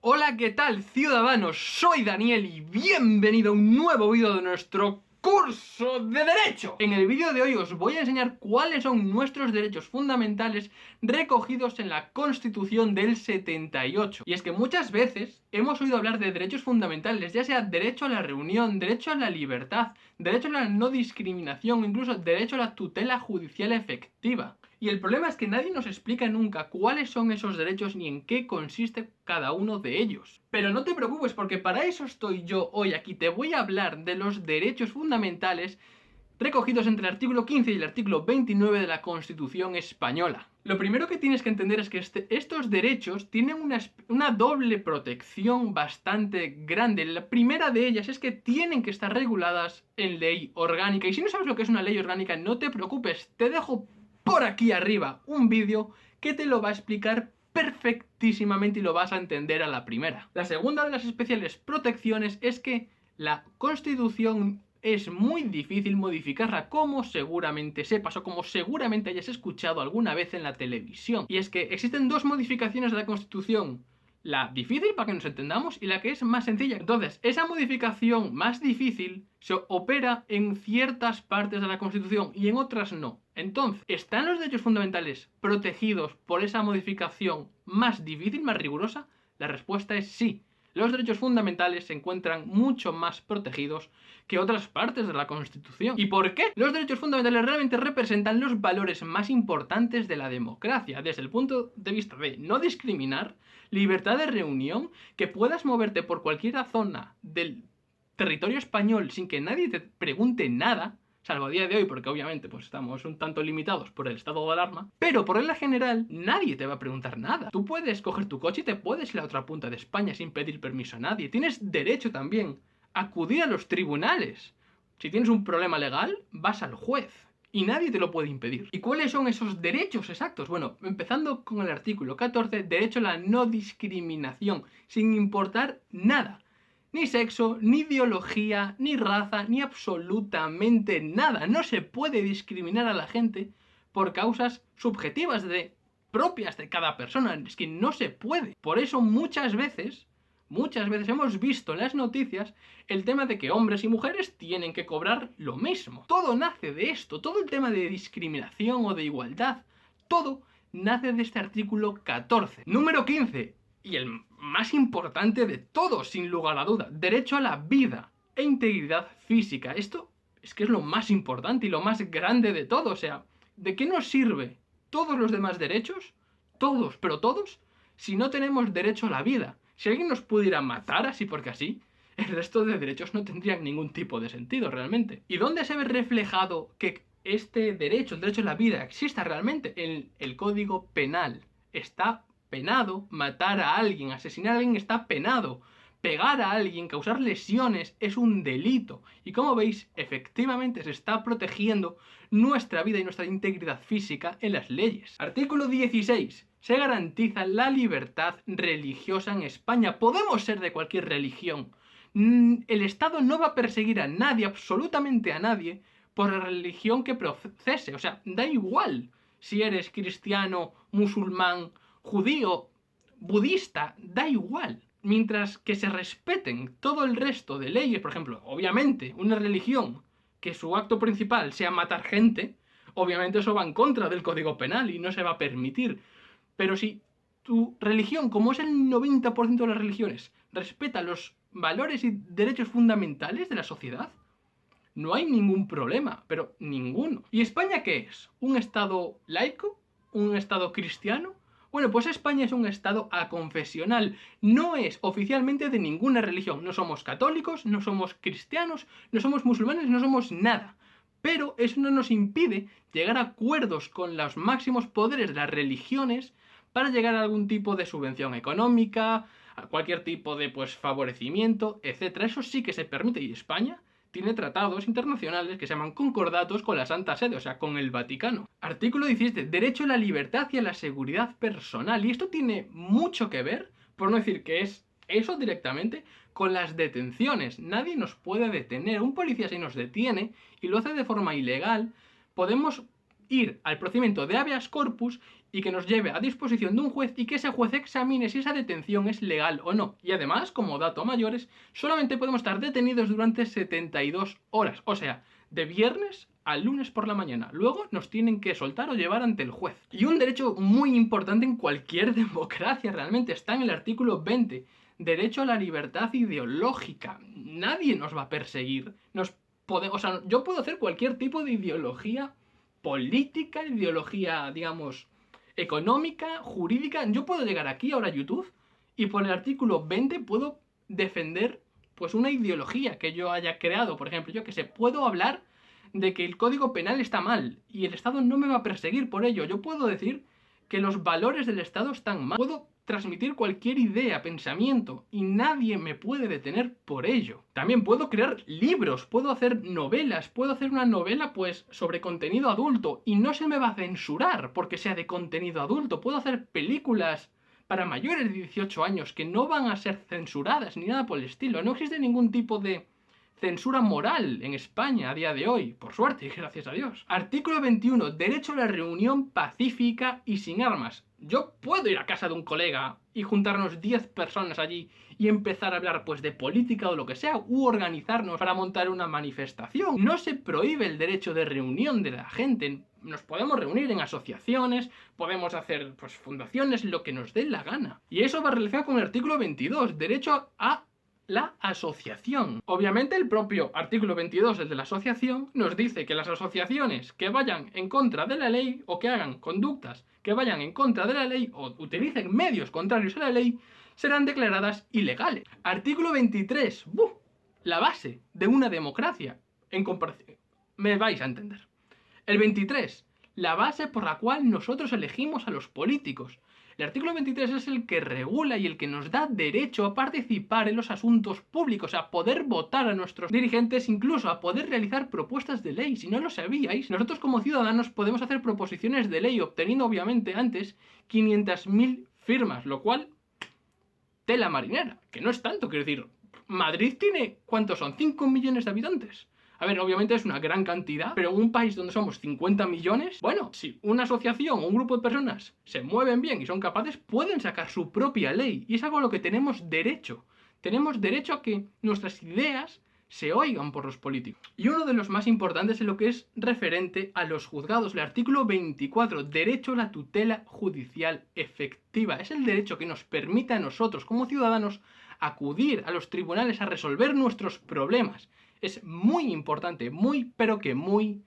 Hola, ¿qué tal, ciudadanos? Soy Daniel y bienvenido a un nuevo vídeo de nuestro curso de Derecho. En el vídeo de hoy os voy a enseñar cuáles son nuestros derechos fundamentales recogidos en la Constitución del 78. Y es que muchas veces hemos oído hablar de derechos fundamentales, ya sea derecho a la reunión, derecho a la libertad, derecho a la no discriminación, incluso derecho a la tutela judicial efectiva. Y el problema es que nadie nos explica nunca cuáles son esos derechos ni en qué consiste cada uno de ellos. Pero no te preocupes, porque para eso estoy yo hoy aquí. Te voy a hablar de los derechos fundamentales recogidos entre el artículo 15 y el artículo 29 de la Constitución española. Lo primero que tienes que entender es que estos derechos tienen una doble protección bastante grande. La primera de ellas es que tienen que estar reguladas en ley orgánica. Y si no sabes lo que es una ley orgánica, no te preocupes, te dejo por aquí arriba un vídeo que te lo va a explicar perfectísimamente y lo vas a entender a la primera. La segunda de las especiales protecciones es que la Constitución es muy difícil modificarla, como seguramente sepas o como seguramente hayas escuchado alguna vez en la televisión. Y es que existen dos modificaciones de la Constitución: la difícil, para que nos entendamos, y la que es más sencilla. Entonces, esa modificación más difícil se opera en ciertas partes de la Constitución y en otras no. Entonces, ¿están los derechos fundamentales protegidos por esa modificación más difícil, más rigurosa? La respuesta es sí. Los derechos fundamentales se encuentran mucho más protegidos que otras partes de la Constitución. ¿Y por qué? Los derechos fundamentales realmente representan los valores más importantes de la democracia, desde el punto de vista de no discriminar, libertad de reunión, que puedas moverte por cualquier zona del territorio español sin que nadie te pregunte nada, salvo a día de hoy, porque obviamente pues estamos un tanto limitados por el estado de alarma, pero por regla general nadie te va a preguntar nada. Tú puedes coger tu coche y te puedes ir a otra punta de España sin pedir permiso a nadie. Tienes derecho también a acudir a los tribunales. Si tienes un problema legal, vas al juez y nadie te lo puede impedir. ¿Y cuáles son esos derechos exactos? Bueno, empezando con el artículo 14, derecho a la no discriminación, sin importar nada. Ni sexo, ni ideología, ni raza, ni absolutamente nada. No se puede discriminar a la gente por causas subjetivas propias de cada persona. Es que no se puede. Por eso muchas veces hemos visto en las noticias el tema de que hombres y mujeres tienen que cobrar lo mismo. Todo nace de esto. Todo el tema de discriminación o de igualdad, todo nace de este artículo 14. Número 15. Y el más importante de todos, sin lugar a duda: derecho a la vida e integridad física. Esto es que es lo más importante y lo más grande de todo. O sea, ¿de qué nos sirve todos los demás derechos? Todos, pero todos, si no tenemos derecho a la vida. Si alguien nos pudiera matar así porque así, el resto de derechos no tendrían ningún tipo de sentido realmente. ¿Y dónde se ve reflejado que este derecho, el derecho a la vida, exista realmente? En el Código Penal. Está penado matar a alguien, asesinar a alguien está penado. Pegar a alguien, causar lesiones es un delito. Y como veis, efectivamente se está protegiendo nuestra vida y nuestra integridad física en las leyes. Artículo 16. Se garantiza la libertad religiosa en España. Podemos ser de cualquier religión. El Estado no va a perseguir a nadie, absolutamente a nadie, por la religión que profese. O sea, da igual si eres cristiano, musulmán, judío, budista, da igual. Mientras que se respeten todo el resto de leyes. Por ejemplo, obviamente, una religión que su acto principal sea matar gente, obviamente eso va en contra del Código Penal y no se va a permitir. Pero si tu religión, como es el 90% de las religiones, respeta los valores y derechos fundamentales de la sociedad, no hay ningún problema, pero ninguno. ¿Y España qué es? ¿Un estado laico? ¿Un estado cristiano? Bueno, pues España es un estado aconfesional. No es oficialmente de ninguna religión. No somos católicos, no somos cristianos, no somos musulmanes, no somos nada. Pero eso no nos impide llegar a acuerdos con los máximos poderes de las religiones para llegar a algún tipo de subvención económica, a cualquier tipo de favorecimiento, etc. Eso sí que se permite, y España tiene tratados internacionales que se llaman concordatos con la Santa Sede, o sea, con el Vaticano. Artículo 17. Derecho a la libertad y a la seguridad personal. Y esto tiene mucho que ver, por no decir que es eso directamente, con las detenciones. Nadie nos puede detener. Un policía, si nos detiene y lo hace de forma ilegal, podemos ir al procedimiento de habeas corpus y que nos lleve a disposición de un juez y que ese juez examine si esa detención es legal o no. Y además, como dato a mayores, solamente podemos estar detenidos durante 72 horas, o sea, de viernes al lunes por la mañana. Luego nos tienen que soltar o llevar ante el juez. Y un derecho muy importante en cualquier democracia realmente está en el artículo 20. Derecho a la libertad ideológica. Nadie nos va a perseguir. O sea, yo puedo hacer cualquier tipo de ideología política, ideología, digamos, económica, jurídica. Yo puedo llegar aquí ahora a YouTube y por el artículo 20 puedo defender pues una ideología que yo haya creado. Por ejemplo, yo que sé, puedo hablar de que el Código Penal está mal y el Estado no me va a perseguir por ello. Yo puedo decir que los valores del Estado están mal. Puedo transmitir cualquier idea, pensamiento, y nadie me puede detener por ello. También puedo crear libros, puedo hacer novelas, puedo hacer una novela pues sobre contenido adulto y no se me va a censurar porque sea de contenido adulto. Puedo hacer películas para mayores de 18 años que no van a ser censuradas ni nada por el estilo. No existe ningún tipo de censura moral en España a día de hoy, por suerte y gracias a Dios. Artículo 21. Derecho a la reunión pacífica y sin armas. Yo puedo ir a casa de un colega y juntarnos 10 personas allí y empezar a hablar pues de política o lo que sea, u organizarnos para montar una manifestación. No se prohíbe el derecho de reunión de la gente. Nos podemos reunir en asociaciones, podemos hacer pues fundaciones, lo que nos dé la gana. Y eso va relacionado con el artículo 22, derecho a la asociación. Obviamente el propio artículo 22, el de la asociación, nos dice que las asociaciones que vayan en contra de la ley o que hagan conductas que vayan en contra de la ley o utilicen medios contrarios a la ley serán declaradas ilegales. Artículo 23. La base de una democracia en comparación. Me vais a entender. El 23. La base por la cual nosotros elegimos a los políticos. El artículo 23 es el que regula y el que nos da derecho a participar en los asuntos públicos, a poder votar a nuestros dirigentes, incluso a poder realizar propuestas de ley. Si no lo sabíais, nosotros como ciudadanos podemos hacer proposiciones de ley, obteniendo obviamente antes 500.000 firmas, lo cual, tela marinera, que no es tanto, quiero decir, Madrid tiene, ¿cuántos son? 5 millones de habitantes. A ver, obviamente es una gran cantidad, pero en un país donde somos 50 millones, bueno, si una asociación o un grupo de personas se mueven bien y son capaces, pueden sacar su propia ley. Y es algo a lo que tenemos derecho. Tenemos derecho a que nuestras ideas se oigan por los políticos. Y uno de los más importantes es lo que es referente a los juzgados. El artículo 24, derecho a la tutela judicial efectiva. Es el derecho que nos permite a nosotros, como ciudadanos, acudir a los tribunales a resolver nuestros problemas. Es muy importante, pero que muy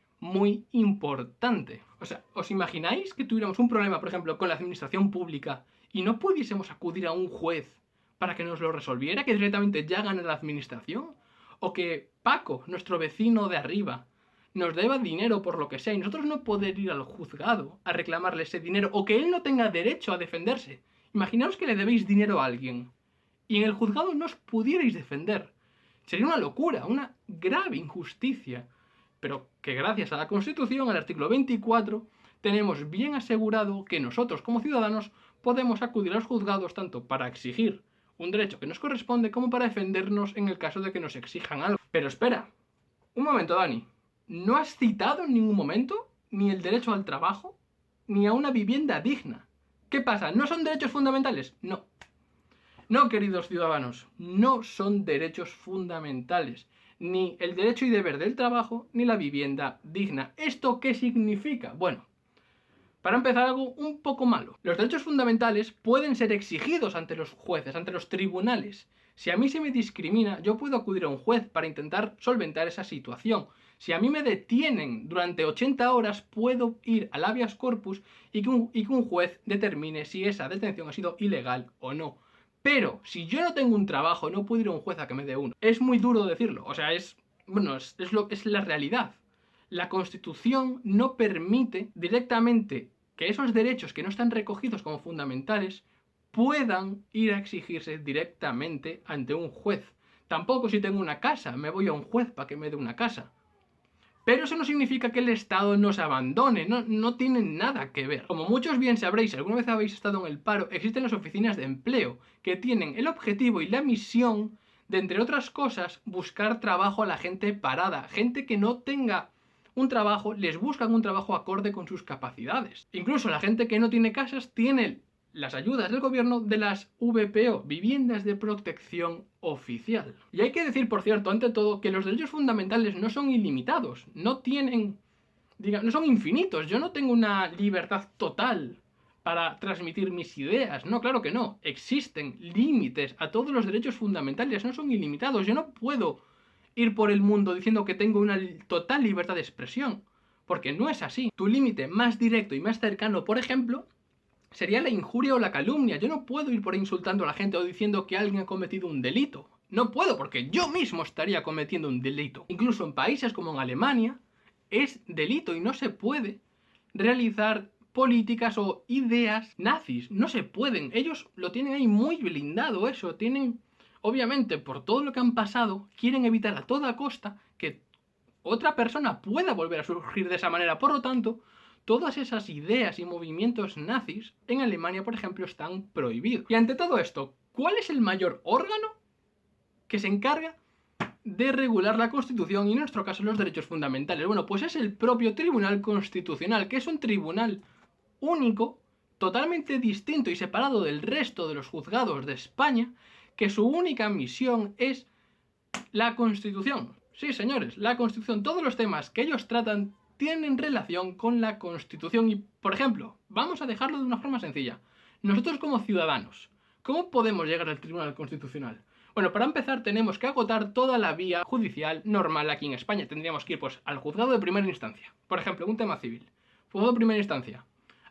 importante. O sea, ¿os imagináis que tuviéramos un problema, por ejemplo, con la administración pública y no pudiésemos acudir a un juez para que nos lo resolviera, que directamente ya gane la administración? O que Paco, nuestro vecino de arriba, nos deba dinero por lo que sea y nosotros no poder ir al juzgado a reclamarle ese dinero o que él no tenga derecho a defenderse. Imaginaos que le debéis dinero a alguien y en el juzgado no os pudierais defender. Sería una locura, una grave injusticia, pero que gracias a la Constitución, al artículo 24, tenemos bien asegurado que nosotros como ciudadanos podemos acudir a los juzgados tanto para exigir un derecho que nos corresponde como para defendernos en el caso de que nos exijan algo. Pero espera, un momento, Dani, ¿no has citado en ningún momento ni el derecho al trabajo ni a una vivienda digna? ¿Qué pasa? ¿No son derechos fundamentales? No. No, queridos ciudadanos, no son derechos fundamentales, ni el derecho y deber del trabajo, ni la vivienda digna. ¿Esto qué significa? Bueno, para empezar, algo un poco malo. Los derechos fundamentales pueden ser exigidos ante los jueces, ante los tribunales. Si a mí se me discrimina, yo puedo acudir a un juez para intentar solventar esa situación. Si a mí me detienen durante 80 horas, puedo ir al habeas corpus y que un juez determine si esa detención ha sido ilegal o no. Pero si yo no tengo un trabajo, no puedo ir a un juez a que me dé uno. Es muy duro decirlo, o sea, es la realidad. La Constitución no permite directamente que esos derechos que no están recogidos como fundamentales puedan ir a exigirse directamente ante un juez. Tampoco si tengo una casa, me voy a un juez para que me dé una casa. Pero eso no significa que el Estado nos abandone, no tiene nada que ver. Como muchos bien sabréis, si alguna vez habéis estado en el paro, existen las oficinas de empleo, que tienen el objetivo y la misión de, entre otras cosas, buscar trabajo a la gente parada, gente que no tenga un trabajo, les buscan un trabajo acorde con sus capacidades. Incluso la gente que no tiene casas tiene las ayudas del gobierno de las VPO, viviendas de protección oficial. Y hay que decir, por cierto, ante todo, que los derechos fundamentales no son ilimitados, no son infinitos. Yo no tengo una libertad total para transmitir mis ideas. No, claro que no. Existen límites a todos los derechos fundamentales, no son ilimitados. Yo no puedo ir por el mundo diciendo que tengo una total libertad de expresión, porque no es así. Tu límite más directo y más cercano, por ejemplo, sería la injuria o la calumnia. Yo no puedo ir por ahí insultando a la gente o diciendo que alguien ha cometido un delito. No puedo, porque yo mismo estaría cometiendo un delito. Incluso en países como en Alemania, es delito y no se puede realizar políticas o ideas nazis. No se pueden. Ellos lo tienen ahí muy blindado eso. Obviamente, por todo lo que han pasado, quieren evitar a toda costa que otra persona pueda volver a surgir de esa manera. Por lo tanto, todas esas ideas y movimientos nazis en Alemania, por ejemplo, están prohibidos. Y ante todo esto, ¿cuál es el mayor órgano que se encarga de regular la Constitución y en nuestro caso los derechos fundamentales? Bueno, pues es el propio Tribunal Constitucional, que es un tribunal único, totalmente distinto y separado del resto de los juzgados de España, que su única misión es la Constitución. Sí, señores, la Constitución. Todos los temas que ellos tratan tienen relación con la Constitución. Y, por ejemplo, vamos a dejarlo de una forma sencilla. Nosotros como ciudadanos, ¿cómo podemos llegar al Tribunal Constitucional? Bueno, para empezar tenemos que agotar toda la vía judicial normal aquí en España. Tendríamos que ir pues, al juzgado de primera instancia. Por ejemplo, un tema civil. Juzgado de primera instancia.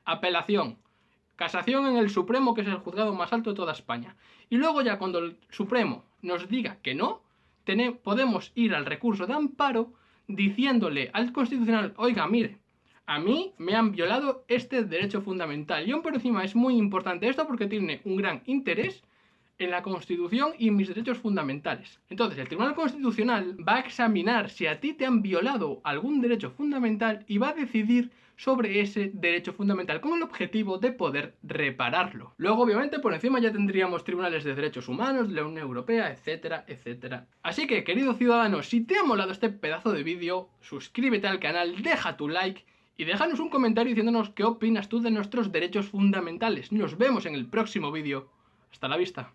Apelación. Casación en el Supremo, que es el juzgado más alto de toda España. Y luego ya cuando el Supremo nos diga que no, podemos ir al recurso de amparo diciéndole al Constitucional, oiga, mire, a mí me han violado este derecho fundamental. Y aún por encima es muy importante esto porque tiene un gran interés en la Constitución y en mis derechos fundamentales. Entonces, el Tribunal Constitucional va a examinar si a ti te han violado algún derecho fundamental y va a decidir sobre ese derecho fundamental con el objetivo de poder repararlo. Luego, obviamente, por encima ya tendríamos tribunales de derechos humanos, de la Unión Europea, etcétera, etcétera. Así que, querido ciudadano, si te ha molado este pedazo de vídeo, suscríbete al canal, deja tu like y déjanos un comentario diciéndonos qué opinas tú de nuestros derechos fundamentales. Nos vemos en el próximo vídeo. Hasta la vista.